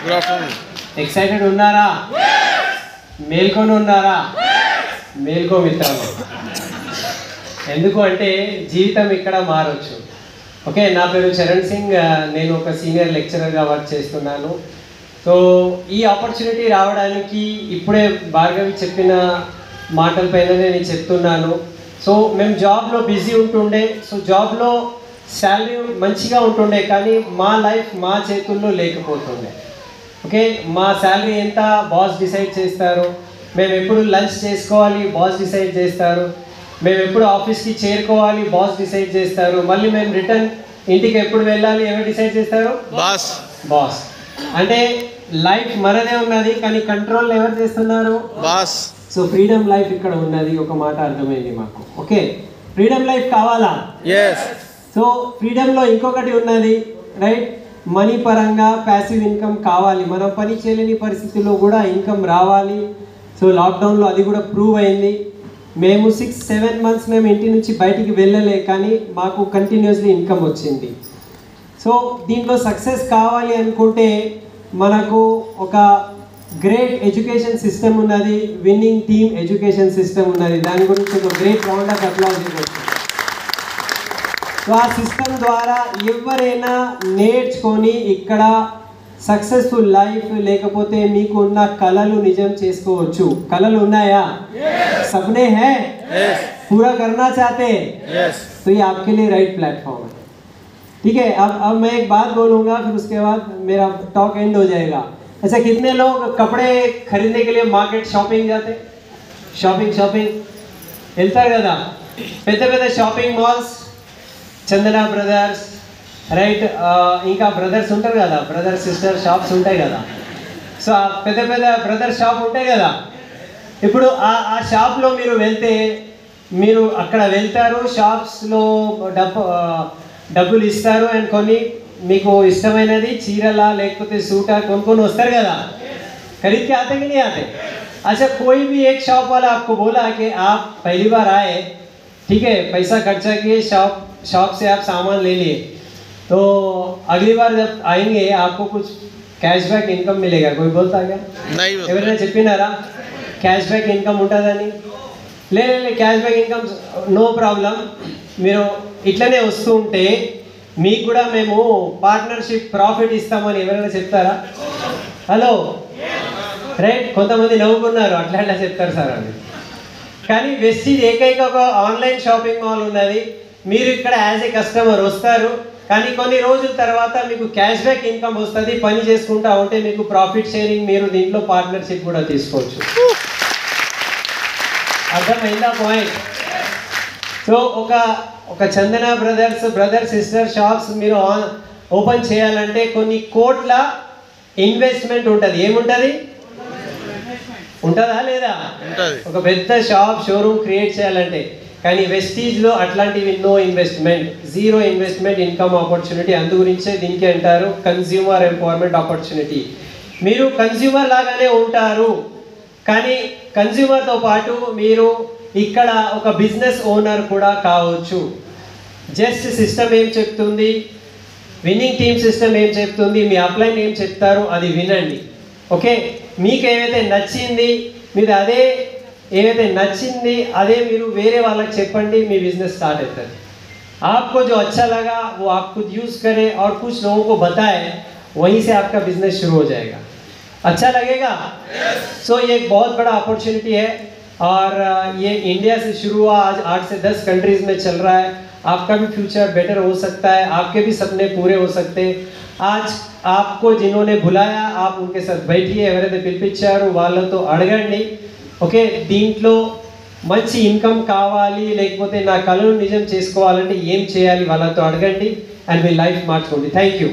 Good afternoon. Excited ఉన్నారా? మేల్కొని ఉన్నారా? మేల్కో మిత్రమా. ఎందుకు అంటే జీవితం ఇక్కడ మారొచ్చు. ఓకే, నా పేరు చరణ్ సింగ్, నేను ఒక సీనియర్ లెక్చరర్గా వర్క్ చేస్తున్నాను. సో ఈ ఆపర్చునిటీ రావడానికి ఇప్పుడే భార్గవి చెప్పిన మాటలపైన నేను చెప్తున్నాను. సో మేము జాబ్లో బిజీ ఉంటుండే, సో జాబ్లో శాలరీ మంచిగా ఉంటుండే, కానీ మా లైఫ్ మా చేతుల్లో లేకపోతుండే. ఓకే, మా శాలరీ ఎంత బాస్ డిసైడ్ చేస్తారు, మేము ఎప్పుడు లంచ్ చేసుకోవాలి బాస్ డిసైడ్ చేస్తారు, మేము ఎప్పుడు ఆఫీస్కి చేరుకోవాలి బాస్ డిసైడ్ చేస్తారు, మళ్ళీ మేము రిటర్న్ ఇంటికి ఎప్పుడు వెళ్ళాలి ఎవరు డిసైడ్ చేస్తారు? బాస్. అంటే లైఫ్ మనదే ఉన్నది, కానీ కంట్రోల్ ఎవరు చేస్తున్నారు? బాస్. సో ఫ్రీడమ్ లైఫ్ ఇక్కడ ఉన్నది. ఒక మాట అర్థమైంది మాకు. ఓకే, ఫ్రీడమ్ లైఫ్ కావాలా? సో ఫ్రీడమ్లో ఇంకొకటి ఉన్నది, రైట్? మనీ పరంగా ప్యాసివ్ ఇన్కమ్ కావాలి. మనం పని చేయలేని పరిస్థితుల్లో కూడా ఇన్కమ్ రావాలి. సో లాక్డౌన్లో అది కూడా ప్రూవ్ అయింది. మేము 6-7 months మేము ఇంటి నుంచి బయటికి వెళ్ళలే, కానీ మాకు కంటిన్యూస్లీ ఇన్కమ్ వచ్చింది. సో దీంట్లో సక్సెస్ కావాలి అనుకుంటే మనకు ఒక గ్రేట్ ఎడ్యుకేషన్ సిస్టమ్ ఉన్నది, విన్నింగ్ టీమ్ ఎడ్యుకేషన్ సిస్టమ్ ఉన్నది. దాని గురించి ఒక గ్రేట్ రౌండ్ ఆఫ్ అప్లాజ్ ఇవ్వచ్చు. సో ఆ సిస్టమ్ ద్వారా ఎవరైనా నేర్చుకొని ఇక్కడ సక్సెస్ఫుల్ లైఫ్, లేకపోతే మీకు ఉన్న కళలు నిజం చేసుకోవచ్చు. కళలు ఉన్నాయా? సప్నే హై? पूरा करना चाहते हैं? तो ये आपके लिए राइट प्लेटफॉर्म है. ठीक है, अब मैं एक बात बोलूँगा, फिर उसके बाद मेरा टॉक एंड हो जाएगा. अच्छा, कितने लोग कपड़े खरीदने के लिए मार्केट शॉपिंग जाते? షాపింగ్ వెళ్తారు కదా, పెద్ద పెద్ద షాపింగ్ మాల్స్, చందన బ్రదర్స్, రైట్, ఇంకా బ్రదర్స్ ఉంటారు కదా, బ్రదర్ సిస్టర్ షాప్స్ ఉంటాయి కదా. సో ఆ పెద్ద పెద్ద బ్రదర్ షాప్ ఉంటాయి కదా. ఇప్పుడు ఆ షాప్లో మీరు వెళ్తే, మీరు అక్కడ వెళ్తారు, షాప్స్లో డబ్బులు ఇస్తారు అండ్ కొన్ని మీకు ఇష్టమైనది చీరలా లేకపోతే సూటా కొనుక్కొని వస్తారు కదా. खरीद के आते कि नहीं आते? अच्छा, कोई भी एक शॉप वाला आपको बोला कि आप पहली बार आए, ठीक है, पैसा खर्चा किए, शॉप से आप सामान ले लिए, तो अगली बार जब आएंगे आपको कुछ कैशबैक इनकम मिलेगा. कोई बोलता क्या? नहीं. ఎవరైనా చెప్పినారా క్యాష్బ్యాక్ ఇన్కమ్ ఉంటుందని? లేదు, క్యాష్బ్యాక్ ఇన్కమ్ నో ప్రాబ్లం. మీరు ఇట్లనే వస్తూ ఉంటే మీకు కూడా మేము పార్ట్నర్షిప్ ప్రాఫిట్ ఇస్తామని ఎవరైనా చెప్తారా? హలో, రైట్, కొంతమంది నవ్వుకున్నారు, అట్లా చెప్తారు సార్ అని. కానీ వెస్టీజ్ ఏకైక ఒక ఆన్లైన్ షాపింగ్ మాల్ ఉన్నది. మీరు ఇక్కడ యాజ్ ఏ కస్టమర్ వస్తారు, కానీ కొన్ని రోజుల తర్వాత మీకు క్యాష్ బ్యాక్ ఇన్కమ్ వస్తుంది. పని చేసుకుంటా ఉంటే మీకు ప్రాఫిట్ షేరింగ్, మీరు దీంట్లో పార్ట్నర్షిప్ కూడా తీసుకోవచ్చు. అర్థమైందా పాయింట్? సో ఒక చందన బ్రదర్ సిస్టర్ షాప్స్ మీరు ఓపెన్ చేయాలంటే కొన్ని కోట్ల ఇన్వెస్ట్మెంట్ ఉంటుంది. ఏముంటుంది? ఉంటుందా లేదా? ఒక పెద్ద షోరూమ్ క్రియేట్ చేయాలంటే. కానీ వెస్టీజ్లో అట్లాంటివి no investment, zero investment income opportunity. అందు గురించే దీనికి అంటారు కన్స్యూమర్ ఎంపవర్మెంట్ ఆపర్చునిటీ. మీరు కన్స్యూమర్ లాగానే ఉంటారు, కానీ కన్స్యూమర్తో పాటు మీరు ఇక్కడ ఒక బిజినెస్ ఓనర్ కూడా కావచ్చు. జస్ట్ సిస్టమ్ ఏం చెప్తుంది, విన్నింగ్ టీమ్ సిస్టమ్ ఏం చెప్తుంది, మీ అప్లైన్ ఏం చెప్తారు అది వినండి. ఓకే, మీకు ఏవైతే నచ్చింది అదే మీరు వేరే వాళ్ళకి చెప్పండి, మీ బిజినెస్ స్టార్ట్ అవుతుంది. आपको जो अच्छा लगा वो आप खुद यूज़ करें और कुछ लोगों को बताएं, वहीं से आपका बिजनेस शुरू हो जाएगा. अच्छा लगेगा? सो ये एक बहुत बड़ा अपॉर्चुनिटी है और ये इंडिया से शुरू हुआ, आज 8 से 10 कंट्रीज़ में चल रहा है. आपका भी फ्यूचर बेटर हो सकता है, आपके भी सपने पूरे हो सकते हैं. आज आपको जिन्होंने बुलाया आप उनके साथ बैठिए, ఎవరైతే పిలిపించారు వాళ్ళతో అడగండి. ఓకే, దీంట్లో మంచి ఇన్కమ్ కావాలి, లేకపోతే నా కళను నిజం చేసుకోవాలంటే ఏం చేయాలి వాళ్ళతో అడగండి అండ్ మీ లైఫ్ మార్చుకోండి. Thank you.